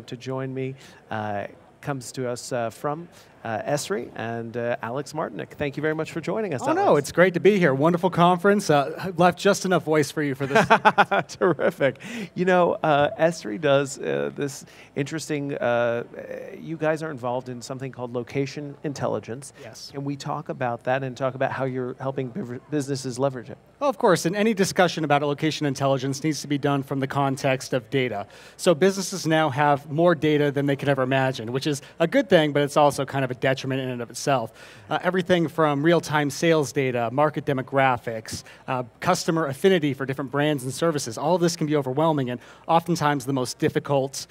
to join me comes to us from ESRI and Alex Martonik. Thank you very much for joining us, Alex. No, it's great to be here. Wonderful conference. Left just enough voice for you for this. Terrific. You know, ESRI does this interesting, you guys are involved in something called location intelligence. Yes. And we talk about that and talk about how you're helping businesses leverage it. Well, of course, and any discussion about location intelligence needs to be done from the context of data. So businesses now have more data than they could ever imagine, which is a good thing, but it's also kind of a detriment in and of itself. Everything from real-time sales data, market demographics, customer affinity for different brands and services, all of this can be overwhelming, and oftentimes the most difficult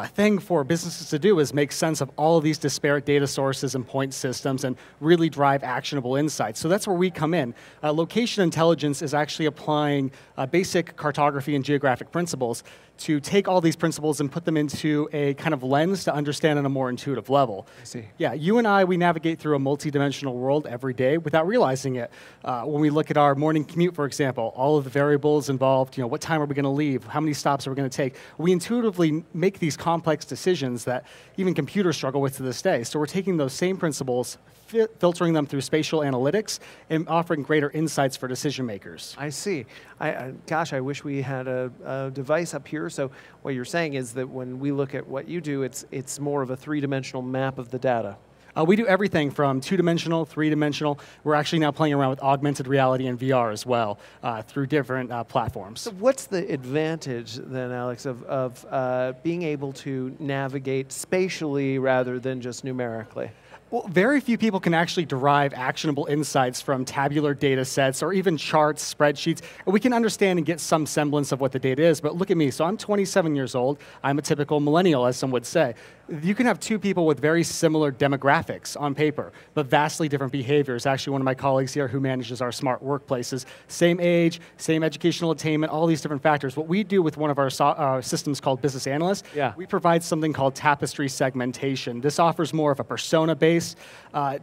thing for businesses to do is make sense of all of these disparate data sources and point systems and really drive actionable insights. So that's where we come in. Location intelligence is actually applying basic cartography and geographic principles to take all these principles and put them into a kind of lens to understand on a more intuitive level. I see. Yeah, you and I, we navigate through a multidimensional world every day without realizing it. When we look at our morning commute, for example, all of the variables involved, what time are we going to leave? How many stops are we going to take? We intuitively make these complex decisions that even computers struggle with to this day. So we're taking those same principles, filtering them through spatial analytics, and offering greater insights for decision makers. I see. Gosh, I wish we had a device up here. So what you're saying is that when we look at what you do, it's more of a three-dimensional map of the data. We do everything from two-dimensional, three-dimensional. We're actually now playing around with augmented reality and VR as well through different platforms. So what's the advantage then, Alex, of being able to navigate spatially rather than just numerically? Well, very few people can actually derive actionable insights from tabular data sets or even charts, spreadsheets. We can understand and get some semblance of what the data is, but look at me. So I'm 27 years old. I'm a typical millennial, as some would say. You can have two people with very similar demographics on paper, but vastly different behaviors. Actually, one of my colleagues here who manages our smart workplaces, same age, same educational attainment, all these different factors. What we do with one of our systems called Business Analyst, we provide something called tapestry segmentation. This offers more of a persona-based,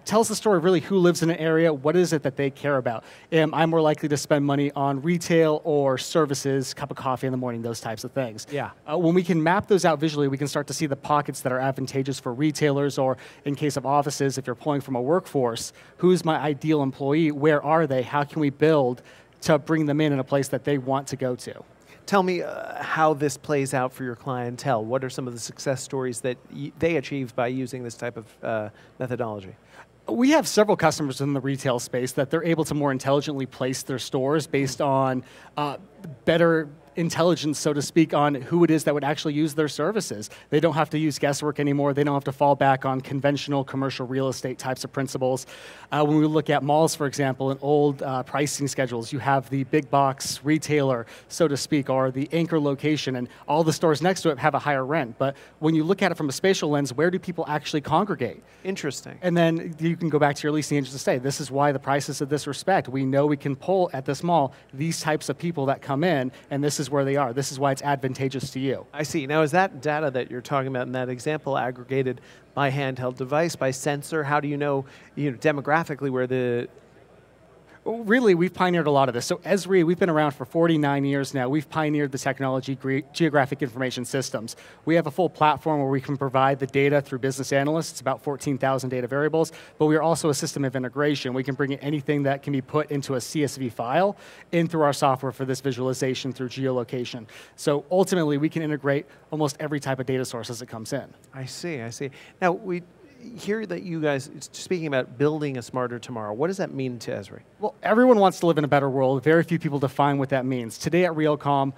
tells the story of really who lives in an area, what is it that they care about. Am I more likely to spend money on retail or services, cup of coffee in the morning, those types of things. Yeah. When we can map those out visually, we can start to see the pockets that are advantageous for retailers, or in case of offices, if you're pulling from a workforce, who's my ideal employee, where are they, how can we build to bring them in a place that they want to go to. Tell me how this plays out for your clientele. What are some of the success stories that they achieve by using this type of methodology? We have several customers in the retail space that they're able to more intelligently place their stores based on better intelligence, so to speak, on who it is that would actually use their services. They don't have to use guesswork anymore. They don't have to fall back on conventional commercial real estate types of principles. When we look at malls, for example, and old pricing schedules, you have the big box retailer, so to speak, or the anchor location, and all the stores next to it have a higher rent. But when you look at it from a spatial lens, where do people actually congregate? Interesting. And then you can go back to your leasing agent to say, this is why the prices of this respect. We know we can pull at this mall these types of people that come in, and this is where they are. This is why it's advantageous to you. I see. Now, is that data that you're talking about in that example aggregated by handheld device, by sensor? How do you know demographically where the... Really, we've pioneered a lot of this. So ESRI, we've been around for 49 years now. We've pioneered the technology, geographic information systems. We have a full platform where we can provide the data through business analysts. It's about 14,000 data variables, but we are also a system of integration. We can bring in anything that can be put into a CSV file in through our software for this visualization through geolocation. So ultimately, we can integrate almost every type of data source as it comes in. I see, I see. Now, we hear that you guys, speaking about building a smarter tomorrow, what does that mean to ESRI? Well, everyone wants to live in a better world. Very few people define what that means. Today at Realcomm,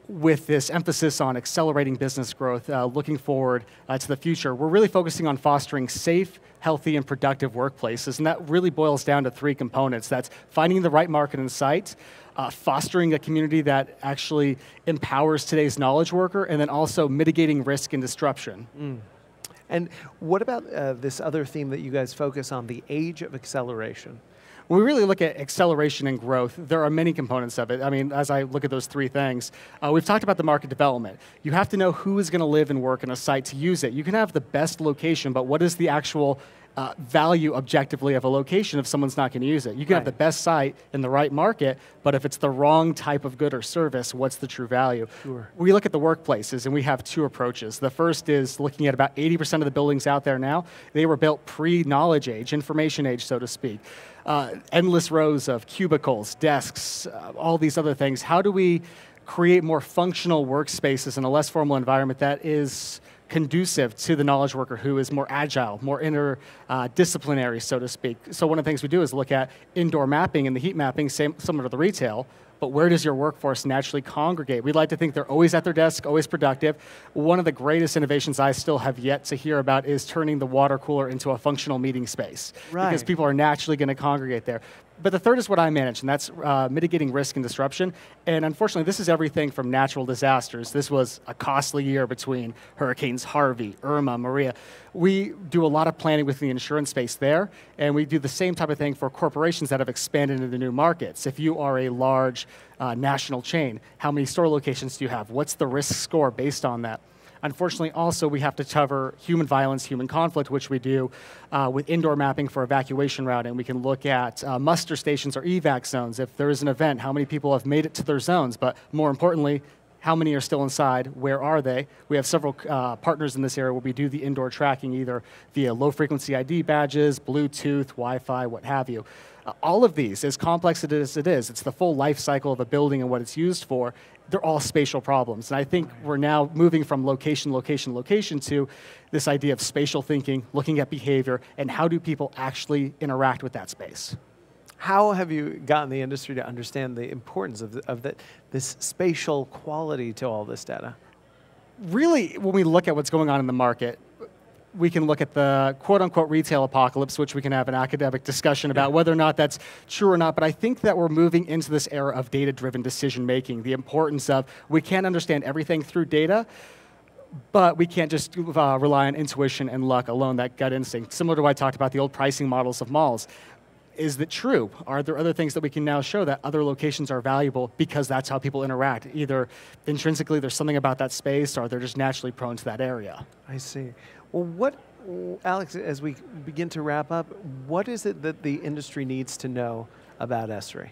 with this emphasis on accelerating business growth, looking forward to the future, we're really focusing on fostering safe, healthy, and productive workplaces, and that really boils down to three components. That's finding the right market and site, fostering a community that actually empowers today's knowledge worker, and then also mitigating risk and disruption. And what about this other theme that you guys focus on, the age of acceleration? When we really look at acceleration and growth, there are many components of it. I mean, as I look at those three things, we've talked about the market development. You have to know who is going to live and work in a site to use it. You can have the best location, but what is the actual value objectively of a location if someone's not going to use it. You can have the best site in the right market, but if it's the wrong type of good or service, what's the true value? Sure. We look at the workplaces, and we have two approaches. The first is looking at about 80% of the buildings out there now. They were built pre-knowledge age, information age, so to speak. Endless rows of cubicles, desks, all these other things. How do we create more functional workspaces in a less formal environment that is conducive to the knowledge worker who is more agile, more interdisciplinary, so to speak? So one of the things we do is look at indoor mapping and the heat mapping, similar to the retail, but where does your workforce naturally congregate? We'd like to think they're always at their desk, always productive. One of the greatest innovations I still have yet to hear about is turning the water cooler into a functional meeting space. Right. Because people are naturally going to congregate there. But the third is what I manage, and that's mitigating risk and disruption. And unfortunately, this is everything from natural disasters. This was a costly year between Hurricanes Harvey, Irma, Maria. We do a lot of planning within the insurance space there, and we do the same type of thing for corporations that have expanded into new markets. If you are a large national chain, how many store locations do you have? What's the risk score based on that? Unfortunately, also, we have to cover human violence, human conflict, which we do with indoor mapping for evacuation routing. We can look at muster stations or evac zones. If there is an event, how many people have made it to their zones? But more importantly, how many are still inside? Where are they? We have several partners in this area where we do the indoor tracking, either via low-frequency ID badges, Bluetooth, Wi-Fi, what have you. All of these, as complex as it is, it's the full life cycle of a building and what it's used for. They're all spatial problems. And I think we're now moving from location, location, location to this idea of spatial thinking, looking at behavior, and how do people actually interact with that space. How have you gotten the industry to understand the importance of this spatial quality to all this data? Really, when we look at what's going on in the market, we can look at the quote-unquote retail apocalypse, which we can have an academic discussion about whether or not that's true or not, but I think that we're moving into this era of data-driven decision-making, the importance of we can't understand everything through data, but we can't just rely on intuition and luck alone, that gut instinct. Similar to what I talked about the old pricing models of malls. Is that true? Are there other things that we can now show that other locations are valuable because that's how people interact? Either intrinsically there's something about that space or they're just naturally prone to that area. I see. Well, Alex, as we begin to wrap up, what is it that the industry needs to know about ESRI?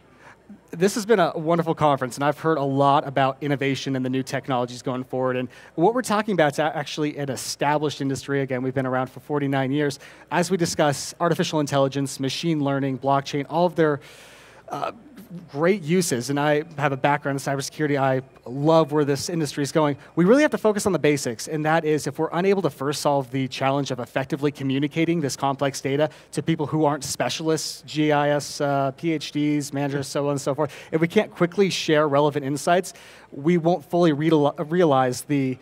This has been a wonderful conference, and I've heard a lot about innovation and the new technologies going forward. And what we're talking about is actually an established industry. Again, we've been around for 49 years. As we discuss artificial intelligence, machine learning, blockchain, all of their great uses, and I have a background in cybersecurity. I love where this industry is going. We really have to focus on the basics, and that is if we're unable to first solve the challenge of effectively communicating this complex data to people who aren't specialists, GIS, PhDs, managers, so on and so forth, if we can't quickly share relevant insights, we won't fully realize the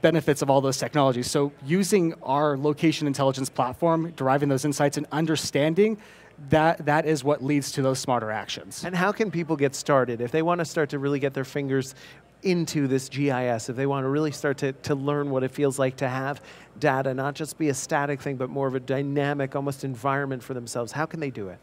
benefits of all those technologies. So using our location intelligence platform, deriving those insights and understanding that is what leads to those smarter actions. And how can people get started if they want to start to really get their fingers into this GIS, if they want to really start to learn what it feels like to have data, not just be a static thing, but more of a dynamic, almost environment for themselves? How can they do it?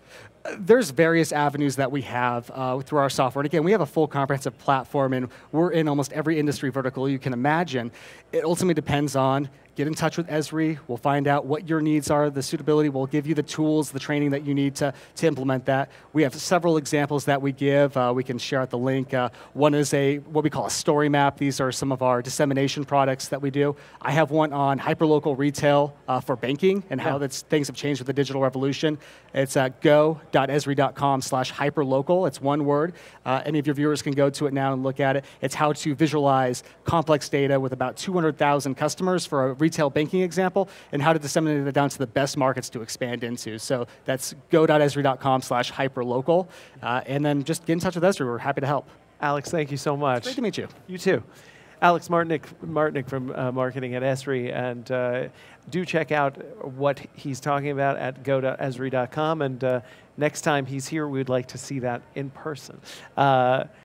There's various avenues that we have through our software. And again, we have a full comprehensive platform, and we're in almost every industry vertical you can imagine. It ultimately depends on, get in touch with ESRI. We'll find out what your needs are, the suitability. We'll give you the tools, the training that you need to implement that. We have several examples that we give. We can share out the link. One is what we call a story map. These are some of our dissemination products that we do. I have one on hyperlocal retail for banking and how things have changed with the digital revolution. It's go.esri.com/hyperlocal. It's one word. Any of your viewers can go to it now and look at it. It's how to visualize complex data with about 200,000 customers for a retail banking example, and how to disseminate it down to the best markets to expand into. So that's go.esri.com/hyperlocal. And then just get in touch with ESRI. We're happy to help. Alex, thank you so much. It's great to meet you. You too. Alex Martonik from marketing at ESRI, and do check out what he's talking about at go.esri.com, and next time he's here, we'd like to see that in person.